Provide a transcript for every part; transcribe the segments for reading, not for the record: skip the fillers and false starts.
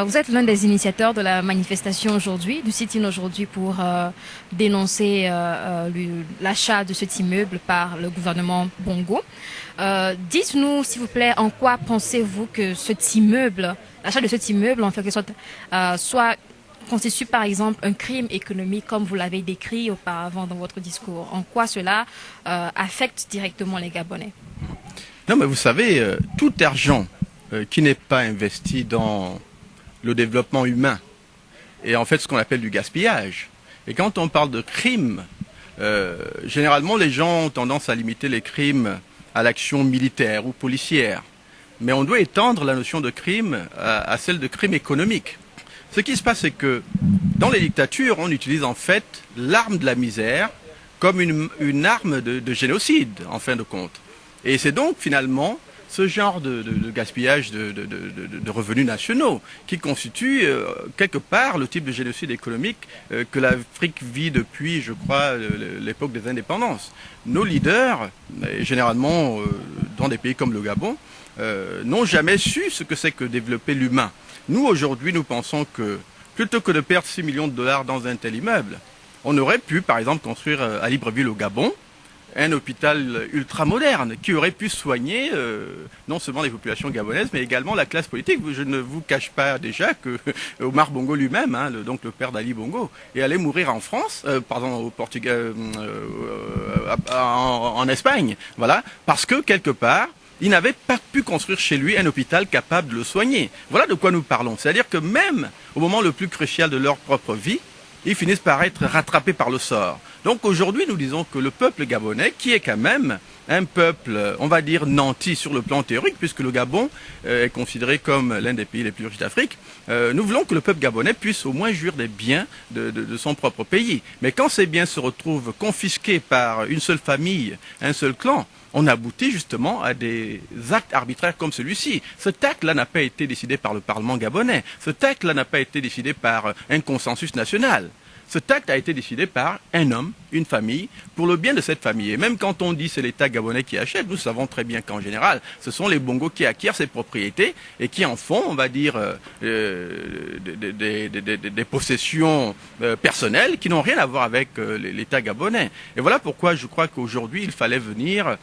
Vous êtes l'un des initiateurs de la manifestation aujourd'hui, du sit-in aujourd'hui pour dénoncer l'achat de cet immeuble par le gouvernement Bongo. Dites-nous, s'il vous plaît, en quoi pensez-vous que cet immeuble, l'achat de cet immeuble, en quelque sorte, soit constitue par exemple un crime économique comme vous l'avez décrit auparavant dans votre discours? En quoi cela affecte directement les Gabonais? Non, mais vous savez, tout argent qui n'est pas investi dans le développement humain est en fait ce qu'on appelle du gaspillage. Et quand on parle de crimes, généralement les gens ont tendance à limiter les crimes à l'action militaire ou policière. Mais on doit étendre la notion de crime à celle de crime économique. Ce qui se passe, c'est que dans les dictatures, on utilise en fait l'arme de la misère comme une arme de génocide, en fin de compte. Et c'est donc finalement ce genre de gaspillage de revenus nationaux qui constitue quelque part le type de génocide économique que l'Afrique vit depuis, je crois, l'époque des indépendances. Nos leaders, généralement dans des pays comme le Gabon, n'ont jamais su ce que c'est que développer l'humain. Nous, aujourd'hui, nous pensons que plutôt que de perdre 6 millions de dollars dans un tel immeuble, on aurait pu, par exemple, construire à Libreville, au Gabon, un hôpital ultramoderne qui aurait pu soigner non seulement les populations gabonaises, mais également la classe politique. Je ne vous cache pas déjà que Omar Bongo lui-même, donc le père d'Ali Bongo, est allé mourir en France, au Portugal, en Espagne, voilà, parce que quelque part, il n'avait pas pu construire chez lui un hôpital capable de le soigner. Voilà de quoi nous parlons. C'est-à-dire que même au moment le plus crucial de leur propre vie, ils finissent par être rattrapés par le sort. Donc aujourd'hui, nous disons que le peuple gabonais, qui est quand même un peuple, on va dire, nanti sur le plan théorique, puisque le Gabon est considéré comme l'un des pays les plus riches d'Afrique, nous voulons que le peuple gabonais puisse au moins jouir des biens de son propre pays. Mais quand ces biens se retrouvent confisqués par une seule famille, un seul clan, on aboutit justement à des actes arbitraires comme celui-ci. Cet acte-là n'a pas été décidé par le Parlement gabonais. Cet acte-là n'a pas été décidé par un consensus national. Cet acte a été décidé par un homme, une famille, pour le bien de cette famille. Et même quand on dit c'est l'État gabonais qui achète, nous savons très bien qu'en général, ce sont les Bongos qui acquièrent ces propriétés et qui en font, on va dire, des possessions personnelles qui n'ont rien à voir avec l'État gabonais. Et voilà pourquoi je crois qu'aujourd'hui, il fallait venir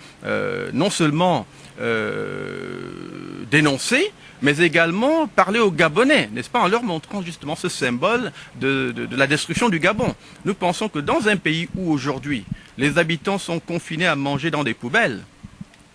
non seulement dénoncer, mais également parler aux Gabonais, n'est-ce pas, en leur montrant justement ce symbole de la destruction du Gabon. Nous pensons que dans un pays où aujourd'hui les habitants sont confinés à manger dans des poubelles,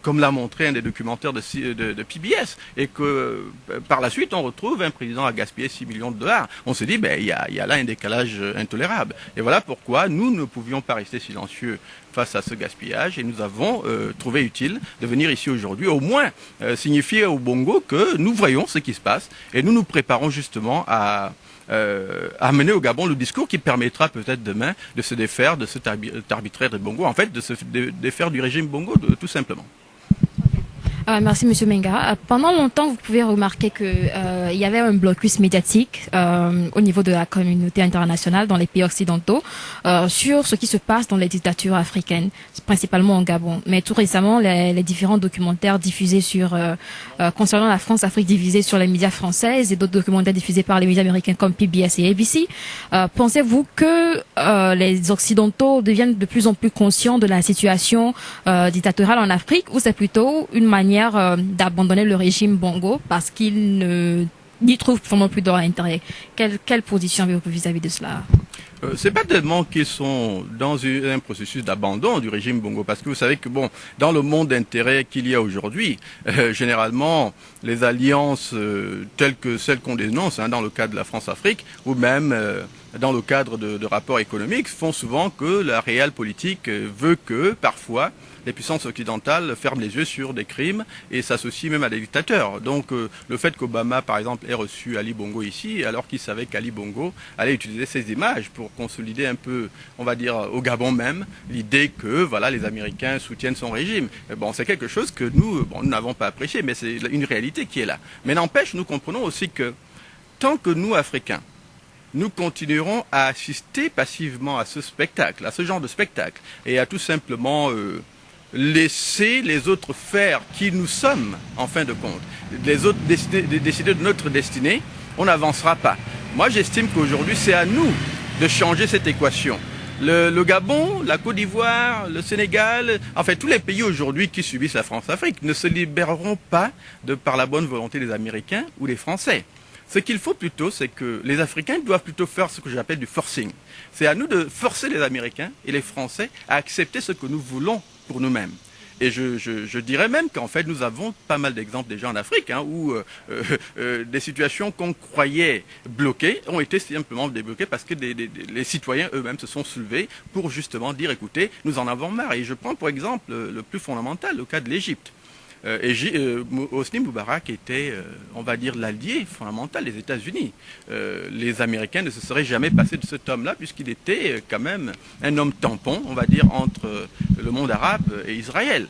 comme l'a montré un des documentaires de PBS, et que par la suite on retrouve un président à gaspiller 6 millions de dollars, on se dit, il y a là un décalage intolérable. Et voilà pourquoi nous ne pouvions pas rester silencieux face à ce gaspillage, et nous avons trouvé utile de venir ici aujourd'hui, au moins signifier au Bongo que nous voyons ce qui se passe, et nous nous préparons justement à mener au Gabon le discours qui permettra peut-être demain de se défaire de cet arbitraire de Bongo, en fait de se défaire du régime Bongo, tout simplement. Merci Monsieur Menga. Pendant longtemps, vous pouvez remarquer que il y avait un blocus médiatique au niveau de la communauté internationale dans les pays occidentaux sur ce qui se passe dans les dictatures africaines, principalement au Gabon. Mais tout récemment, les différents documentaires diffusés concernant la France-Afrique divisée sur les médias français et d'autres documentaires diffusés par les médias américains comme PBS et ABC, pensez-vous que les Occidentaux deviennent de plus en plus conscients de la situation dictatoriale en Afrique, ou c'est plutôt une manière d'abandonner le régime Bongo parce qu'ils n'y trouvent vraiment plus leur intérêt? Quelle position avez-vous vis-à-vis de cela? C'est pas tellement qu'ils sont dans un processus d'abandon du régime Bongo, parce que vous savez que dans le monde d'intérêt qu'il y a aujourd'hui, généralement les alliances telles que celles qu'on dénonce dans le cadre de la France-Afrique, ou même dans le cadre de rapports économiques, font souvent que la réelle politique veut que parfois les puissances occidentales ferment les yeux sur des crimes et s'associent même à des dictateurs. Donc le fait qu'Obama, par exemple, ait reçu Ali Bongo ici, alors qu'il savait qu'Ali Bongo allait utiliser ces images pour consolider un peu, on va dire, au Gabon même, l'idée que voilà, les Américains soutiennent son régime. C'est quelque chose que nous n'avons pas apprécié, mais c'est une réalité qui est là. Mais n'empêche, nous comprenons aussi que tant que nous, Africains, nous continuerons à assister passivement à ce spectacle, à ce genre de spectacle, et à tout simplement laisser les autres faire qui nous sommes, en fin de compte, les autres décider de notre destinée, on n'avancera pas. Moi, j'estime qu'aujourd'hui, c'est à nous de changer cette équation. Le Gabon, la Côte d'Ivoire, le Sénégal, enfin tous les pays aujourd'hui qui subissent la France-Afrique ne se libéreront pas par la bonne volonté des Américains ou des Français. Ce qu'il faut plutôt, c'est que les Africains doivent plutôt faire ce que j'appelle du forcing. C'est à nous de forcer les Américains et les Français à accepter ce que nous voulons pour nous-mêmes. Et je dirais même qu'en fait, nous avons pas mal d'exemples déjà en Afrique, où des situations qu'on croyait bloquées ont été simplement débloquées parce que les citoyens eux-mêmes se sont soulevés pour justement dire, écoutez, nous en avons marre. Et je prends pour exemple le plus fondamental, le cas de l'Égypte. Hosni Moubarak était, on va dire, l'allié fondamental des États-Unis. Les Américains ne se seraient jamais passés de cet homme-là, puisqu'il était quand même un homme tampon, on va dire, entre le monde arabe et Israël.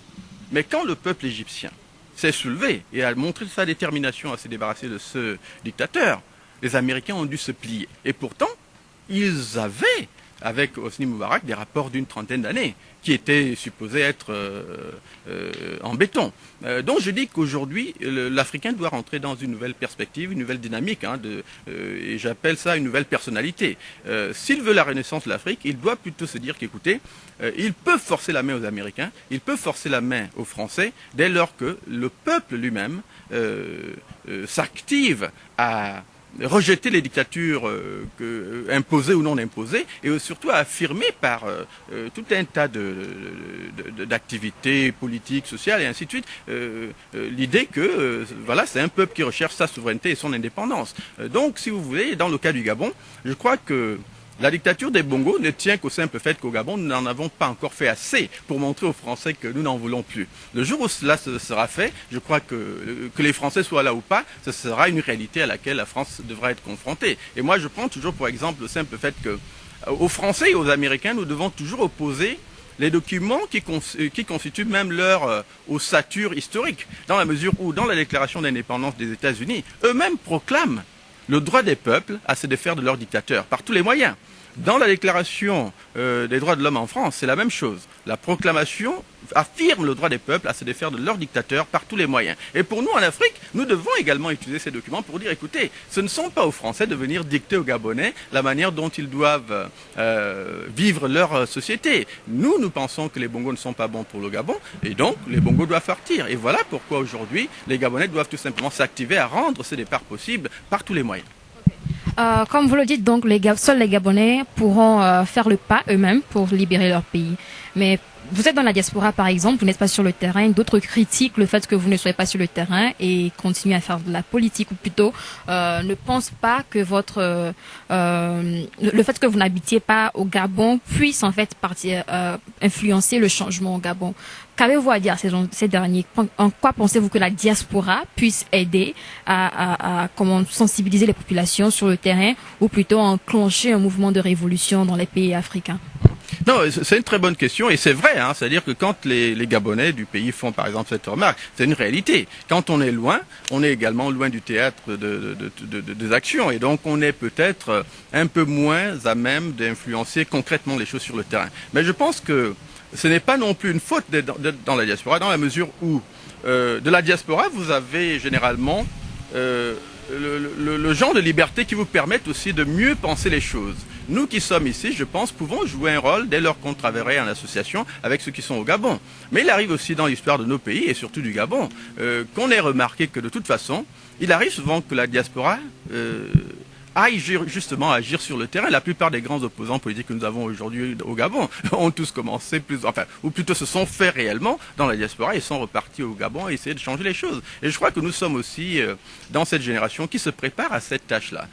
Mais quand le peuple égyptien s'est soulevé et a montré sa détermination à se débarrasser de ce dictateur, les Américains ont dû se plier. Et pourtant, ils avaient, avec Hosni Moubarak, des rapports d'une trentaine d'années, qui étaient supposés être en béton. Donc je dis qu'aujourd'hui, l'Africain doit rentrer dans une nouvelle perspective, une nouvelle dynamique, et j'appelle ça une nouvelle personnalité. S'il veut la renaissance de l'Afrique, il doit plutôt se dire qu'écoutez, il peut forcer la main aux Américains, il peut forcer la main aux Français, dès lors que le peuple lui-même s'active à rejeter les dictatures imposées ou non imposées, et surtout à affirmer par tout un tas d'activités politiques, sociales et ainsi de suite, l'idée que voilà, c'est un peuple qui recherche sa souveraineté et son indépendance. Donc, si vous voulez, dans le cas du Gabon, je crois que la dictature des Bongo ne tient qu'au simple fait qu'au Gabon, nous n'en avons pas encore fait assez pour montrer aux Français que nous n'en voulons plus. Le jour où cela sera fait, je crois que les Français soient là ou pas, ce sera une réalité à laquelle la France devra être confrontée. Et moi, je prends toujours pour exemple le simple fait que aux Français et aux Américains, nous devons toujours opposer les documents qui constituent même leur ossature historique, dans la mesure où, dans la déclaration d'indépendance des États-Unis, eux-mêmes proclament le droit des peuples à se défaire de leurs dictateurs, par tous les moyens. Dans la déclaration des droits de l'homme en France, c'est la même chose. La proclamation affirme le droit des peuples à se défaire de leurs dictateurs par tous les moyens. Et pour nous, en Afrique, nous devons également utiliser ces documents pour dire, écoutez, ce ne sont pas aux Français de venir dicter aux Gabonais la manière dont ils doivent vivre leur société. Nous pensons que les Bongos ne sont pas bons pour le Gabon, et donc les Bongos doivent partir. Et voilà pourquoi aujourd'hui, les Gabonais doivent tout simplement s'activer à rendre ce départ possible par tous les moyens. Comme vous le dites, donc, seuls les Gabonais pourront faire le pas eux-mêmes pour libérer leur pays. Mais vous êtes dans la diaspora, par exemple, vous n'êtes pas sur le terrain. D'autres critiquent le fait que vous ne soyez pas sur le terrain et continuent à faire de la politique, ou plutôt ne pensent pas que le fait que vous n'habitiez pas au Gabon puisse en fait influencer le changement au Gabon. Qu'avez-vous à dire à ces derniers? En quoi pensez-vous que la diaspora puisse aider à sensibiliser les populations sur le terrain, ou plutôt enclencher un mouvement de révolution dans les pays africains? Non, c'est une très bonne question, et c'est vrai, c'est-à-dire que quand les Gabonais du pays font par exemple cette remarque, c'est une réalité. Quand on est loin, on est également loin du théâtre des actions, et donc on est peut-être un peu moins à même d'influencer concrètement les choses sur le terrain. Mais je pense que ce n'est pas non plus une faute dans la diaspora, dans la mesure où de la diaspora, vous avez généralement le genre de liberté qui vous permettent aussi de mieux penser les choses. Nous qui sommes ici, je pense, pouvons jouer un rôle dès lors qu'on travaillerait en association avec ceux qui sont au Gabon. Mais il arrive aussi dans l'histoire de nos pays, et surtout du Gabon, qu'on ait remarqué que de toute façon, il arrive souvent que la diaspora aille justement agir sur le terrain. La plupart des grands opposants politiques que nous avons aujourd'hui au Gabon ont tous commencé, ou plutôt se sont faits réellement dans la diaspora et sont repartis au Gabon et essayer de changer les choses. Et je crois que nous sommes aussi dans cette génération qui se prépare à cette tâche-là.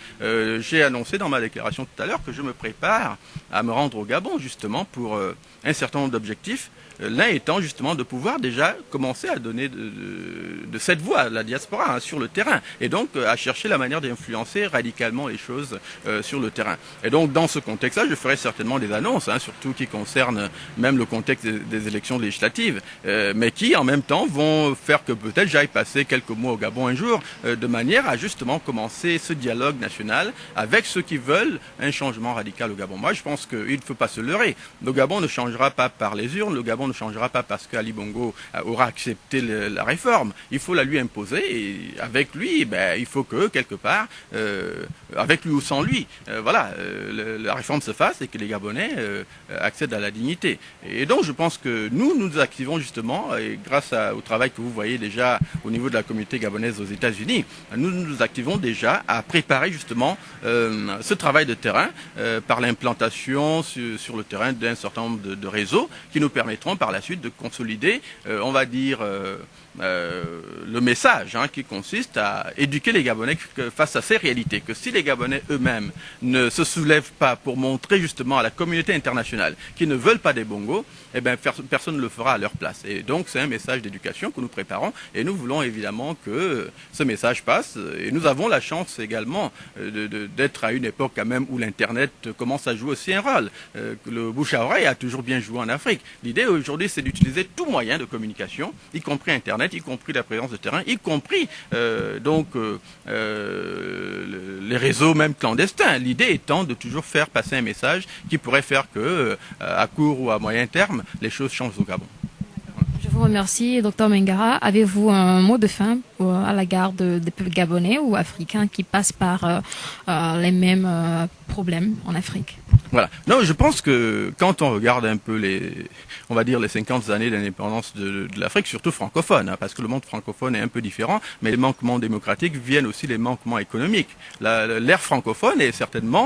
J'ai annoncé dans ma déclaration tout à l'heure que je me prépare à me rendre au Gabon justement pour un certain nombre d'objectifs. L'un étant justement de pouvoir déjà commencer à donner de cette voix à la diaspora sur le terrain, et donc à chercher la manière d'influencer radicalement les choses sur le terrain. Et donc dans ce contexte-là, je ferai certainement des annonces, surtout qui concernent même le contexte des élections législatives, mais qui en même temps vont faire que peut-être j'aille passer quelques mois au Gabon un jour, de manière à justement commencer ce dialogue national avec ceux qui veulent un changement radical au Gabon. Moi je pense qu'il ne faut pas se leurrer. Le Gabon ne changera pas par les urnes, le Gabon Gabon ne changera pas parce qu'Ali Bongo aura accepté la réforme. Il faut la lui imposer et avec lui, il faut que quelque part, avec lui ou sans lui, la réforme se fasse et que les Gabonais accèdent à la dignité. Et donc je pense que nous nous activons justement, et grâce au travail que vous voyez déjà au niveau de la communauté gabonaise aux États-Unis, nous nous activons déjà à préparer justement ce travail de terrain par l'implantation sur le terrain d'un certain nombre de réseaux qui nous permettront par la suite de consolider, on va dire, le message qui consiste à éduquer les Gabonais face à ces réalités, que si les Gabonais eux-mêmes ne se soulèvent pas pour montrer justement à la communauté internationale qu'ils ne veulent pas des bongos, eh bien personne ne le fera à leur place. Et donc c'est un message d'éducation que nous préparons et nous voulons évidemment que ce message passe. Et nous avons la chance également d'être à une époque quand même où l'Internet commence à jouer aussi un rôle. Le bouche à oreille a toujours bien joué en Afrique. L'idée aujourd'hui c'est d'utiliser tout moyen de communication, y compris Internet, y compris la présence de terrain, y compris les réseaux même clandestins. L'idée étant de toujours faire passer un message qui pourrait faire que, à court ou à moyen terme, les choses changent au Gabon. Je vous remercie, Dr Mengara. Avez-vous un mot de fin à l'égard des peuples gabonais ou africains qui passent par les mêmes problèmes en Afrique? Voilà. Non, je pense que quand on regarde un peu les 50 années d'indépendance de l'Afrique, surtout francophone, parce que le monde francophone est un peu différent, mais les manquements démocratiques viennent aussi des manquements économiques. L'ère francophone est certainement